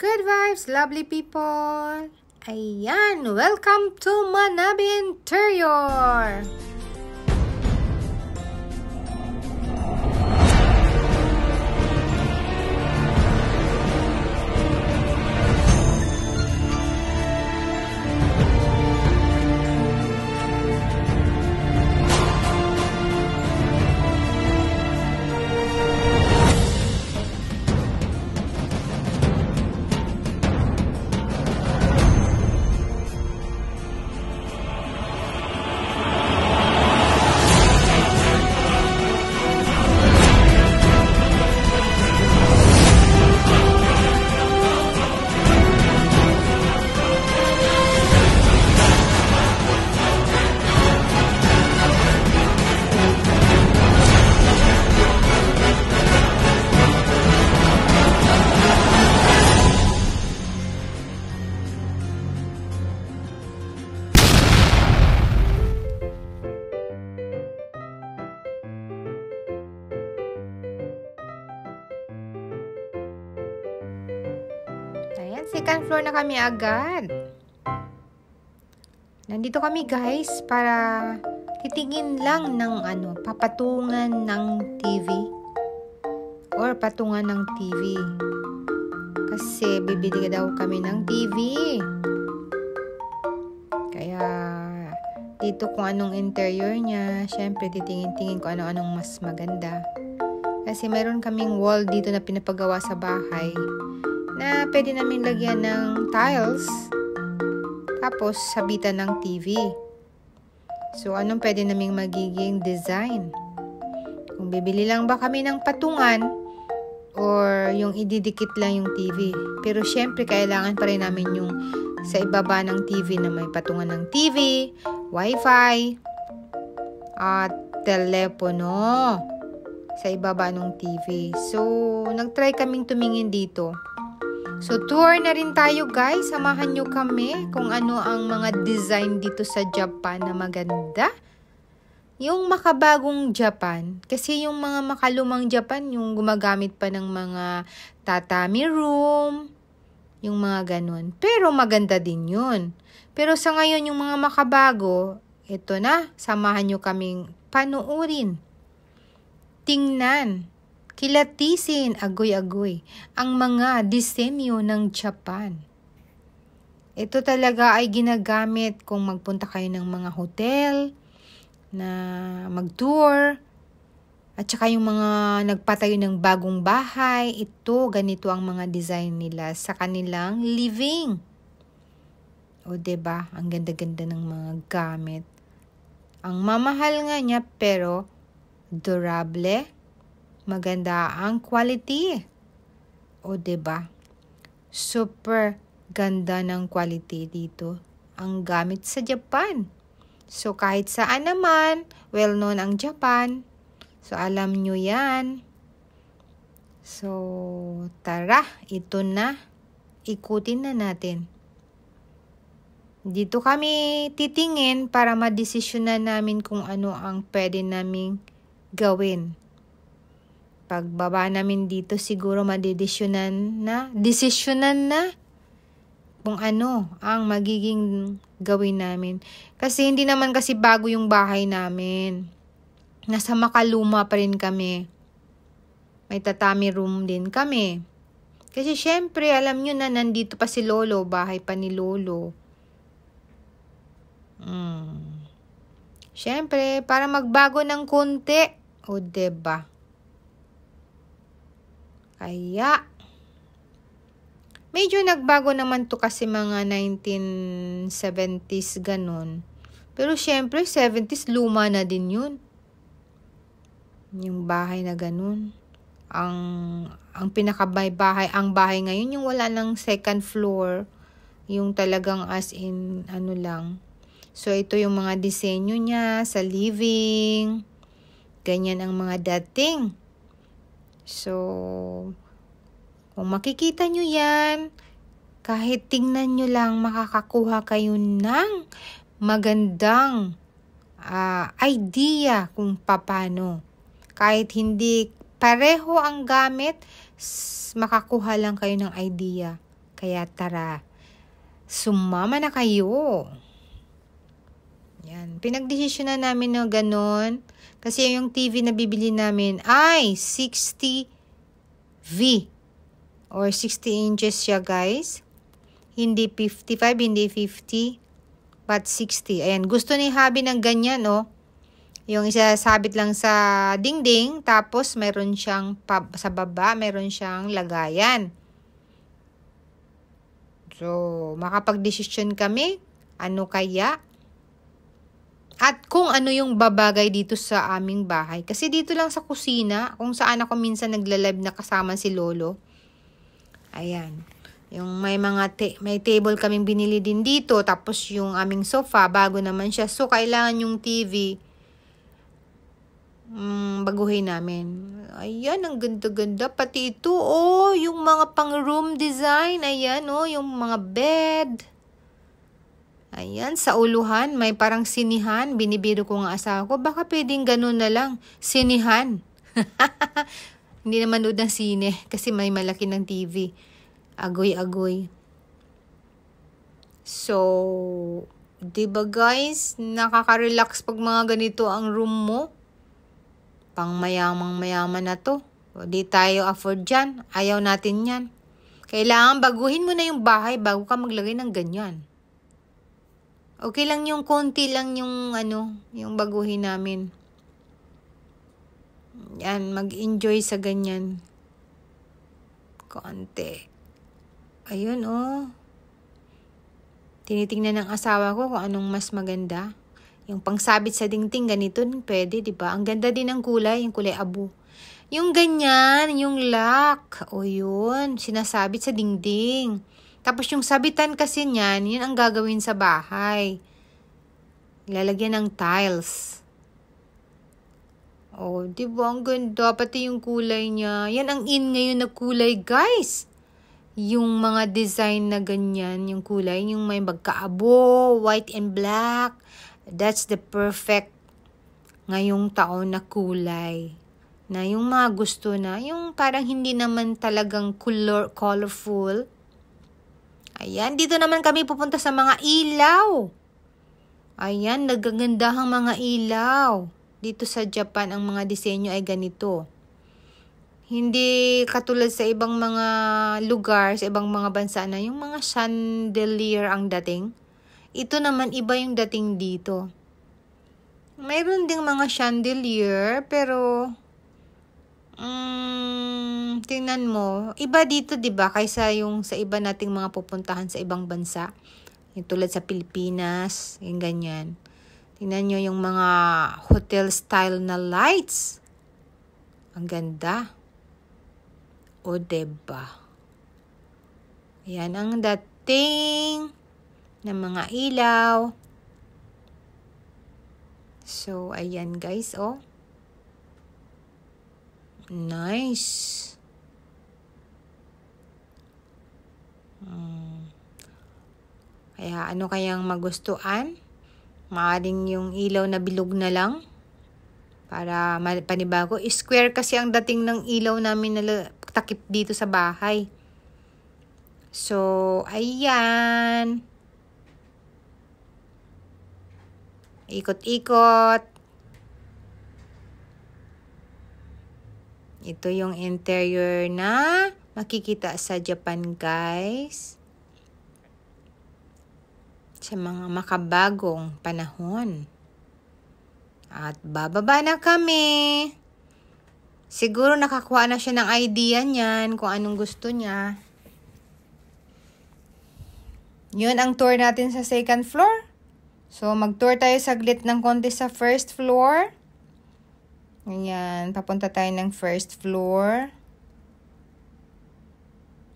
Good vibes, lovely people! Ayan, welcome to Manabi Interior! Ayan, second floor na kami agad. Nandito kami guys para titingin lang ng papatungan ng TV or patungan ng TV. Kasi bibili daw kami ng TV. Kaya dito kung anong interior niya, syempre titingin-tingin ko ano-anong mas maganda. Kasi meron kaming wall dito na pinapagawa sa bahay na pwede namin lagyan ng tiles tapos sabitan ng TV. So, anong pwede naming magiging design? Kung bibili lang ba kami ng patungan or yung ididikit lang yung TV. Pero syempre, kailangan pa rin namin yung sa ibaba ng TV na may patungan ng TV, Wi-Fi, at telepono sa ibaba ng TV. So, nagtry kaming tumingin dito. So, tour na rin tayo guys. Samahan nyo kami kung ano ang mga design dito sa Japan na maganda. Yung makabagong Japan. Kasi yung mga makalumang Japan, yung gumagamit pa ng mga tatami room, yung mga ganun. Pero maganda din yun. Pero sa ngayon, yung mga makabago, ito na, samahan nyo kaming panuurin. Tingnan. Kilatisin, agoy-agoy, ang mga disenyo ng Japan. Ito talaga ay ginagamit kung magpunta kayo ng mga hotel, na mag-tour, at saka yung mga nagpatayo ng bagong bahay, ito, ganito ang mga design nila sa kanilang living. O diba, ang ganda-ganda ng mga gamit. Ang mamahal nga niya, pero durable. Maganda ang quality. O diba? Super ganda ng quality dito. Ang gamit sa Japan. So kahit saan naman, well known ang Japan. So alam nyo yan. So tara, ito na. Ikutin na natin. Dito kami titingin para madesisyonan namin kung ano ang pwede naming gawin. Pagbaba namin dito, siguro madedesisyonan na kung ano ang magiging gawin namin. Kasi hindi naman kasi bago yung bahay namin. Nasa makaluma pa rin kami. May tatami room din kami. Kasi syempre, alam nyo na nandito pa si Lolo, bahay pa ni Lolo. Syempre, para magbago ng konti. O diba? Kaya, medyo nagbago naman to kasi mga 1970s ganun. Pero syempre, 70s luma na din yun. Yung bahay na ganun. Ang pinakabahay, ang bahay ngayon, yung wala ng second floor. Yung talagang as in, lang. So, ito yung mga disenyo niya sa living. Ganyan ang mga dating. So, kung makikita nyo yan, kahit tingnan nyo lang, makakakuha kayo ng magandang idea kung paano. Kahit hindi pareho ang gamit, makakuha lang kayo ng idea. Kaya tara, sumama na kayo. Yan, pinagdesisyon na namin na ganun. Kasi yung TV na bibili namin ay 60V or 60 inches siya, guys. Hindi 55, hindi 50, but 60. Ayan, gusto ni Habi ng ganyan, oh. Yung isasabit lang sa dingding, tapos meron siyang sa baba, meron siyang lagayan. So, makapag-desisyon kami, ano kaya? At kung ano yung babagay dito sa aming bahay. Kasi dito lang sa kusina, kung saan ako minsan nagla-live na kasama si Lolo. Ayan. Yung may may table kaming binili din dito. Tapos yung aming sofa, bago naman siya. So, kailangan yung TV, baguhin namin. Ayan, ang ganda-ganda. Pati ito, oh, yung mga pang-room design. Ayan, oh, yung mga bed. Ayan, sa uluhan, may parang sinihan. Binibiro ko nga asawa ko, baka pwedeng ganun na lang. Sinihan. Hindi naman nood ng sine kasi may malaki ng TV. Agoy-agoy. So, diba guys, nakaka-relax pag mga ganito ang room mo. Pang mayamang-mayaman na to. O, di tayo afford dyan. Ayaw natin yan. Kailangan baguhin mo na yung bahay bago ka maglagay ng ganyan. Okay lang yung konti lang yung yung baguhin namin. Yan, mag-enjoy sa ganyan. Konti. Ayun, oh. Tinitingnan ng asawa ko kung anong mas maganda. Yung pangsabit sa dingding, ganito, pwede, diba? Ang ganda din ng kulay, yung kulay abo. Yung ganyan, yung lock. O yun, sinasabit sa dingding. Tapos yung sabitan kasi niyan, yun ang gagawin sa bahay. Lalagyan ng tiles. Oh, diba? Ang ganda. Pati yung kulay niya. Yan ang in ngayon na kulay, guys. Yung mga design na ganyan, yung kulay, yung may magkaabo, white and black. That's the perfect ngayong taon na kulay. Na yung mga gusto na, yung parang hindi naman talagang colorful. Ayan, dito naman kami pupunta sa mga ilaw. Ayan, nagagandahang mga ilaw. Dito sa Japan, ang mga disenyo ay ganito. Hindi katulad sa ibang mga lugar, sa ibang mga bansa na yung mga chandelier ang dating. Ito naman iba yung dating dito. Mayroon ding mga chandelier, pero tingnan mo, iba dito 'di ba kaysa yung sa iba nating mga pupuntahan sa ibang bansa. Yung tulad sa Pilipinas, yung ganyan. Tingnan nyo yung mga hotel style na lights. Ang ganda. O, diba? Yan ang dating ng mga ilaw. So, ayan guys, oh. Nice. Kaya ano kayang magustuhan? Maaring yung ilaw na bilog na lang. Para panibago. Square kasi ang dating ng ilaw namin na takip dito sa bahay. So, ayan. Ikot-ikot. Ito yung interior na makikita sa Japan, guys. Sa mga makabagong panahon. At bababa na kami. Siguro nakakuha na siya ng idea niyan kung anong gusto niya. Yun ang tour natin sa second floor. So, mag-tour tayo saglit ng konti sa first floor. Ayan, papunta tayo ng first floor.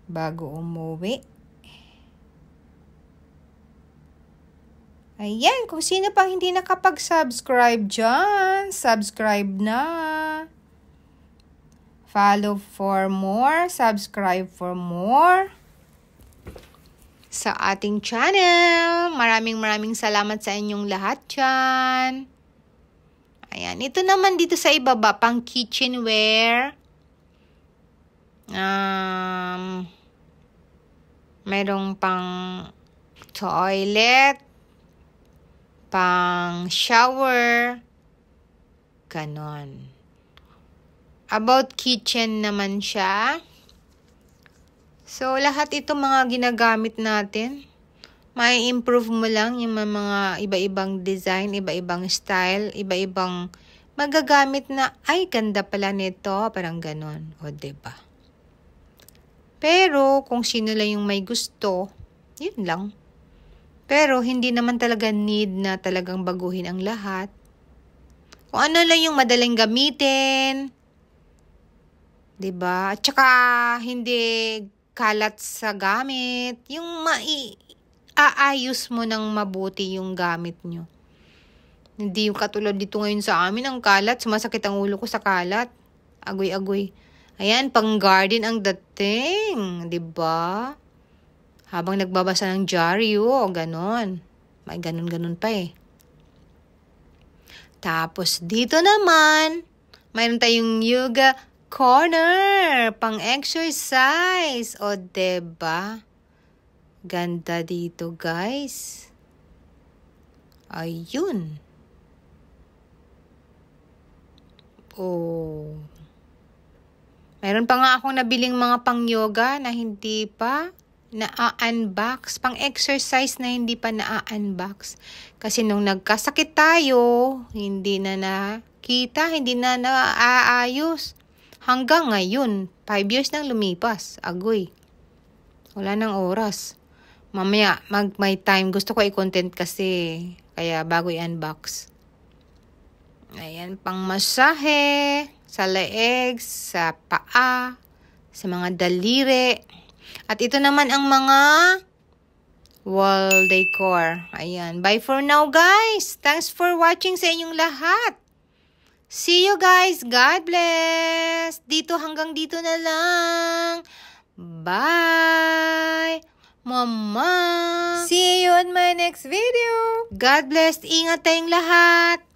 Bago umuwi. Ayan, kung sino pang hindi nakapag-subscribe dyan, subscribe na. Follow for more, subscribe for more sa ating channel. Maraming salamat sa inyong lahat dyan. Ayan, ito naman dito sa ibaba, pang kitchenware. Merong pang toilet, pang shower, ganon. About kitchen naman siya. So, lahat ito mga ginagamit natin. May improve mo lang yung mga iba-ibang design, iba-ibang style, iba-ibang magagamit na, ay, ganda pala nito. Parang ganon. O, diba? Pero, kung sino lang yung may gusto, yun lang. Pero, hindi naman talaga need na talagang baguhin ang lahat. Kung ano lang yung madaling gamitin. Diba? At saka, hindi kalat sa gamit. Yung aayos mo ng mabuti yung gamit nyo. Hindi yung katulad dito ngayon sa amin, ang kalat. Sumasakit ang ulo ko sa kalat. Agoy-agoy. Ayan, pang garden ang dating. Diba? Habang nagbabasa ng dyaryo, ganon. May ganon-ganon pa eh. Tapos dito naman, mayroon tayong yoga corner, pang exercise. O, diba? Ganda dito, guys. Ayun. Oh. Meron pa nga akong nabiling mga pang-yoga na hindi pa na-unbox. Pang-exercise na hindi pa na-unbox. Kasi nung nagkasakit tayo, hindi na nakita, hindi na naaayos. Hanggang ngayon, 5 years nang lumipas. Agoy. Wala nang oras. Mamaya, may time. Gusto ko i-content kasi. Kaya bago i-unbox. Ayan, pang masahe. Sa leeg, sa paa, sa mga daliri. At ito naman ang mga wall decor. Ayan. Bye for now, guys. Thanks for watching sa inyong lahat. See you guys. God bless. Hanggang dito na lang. Bye. Mama. See you on my next video. God bless. Ingat tayong lahat.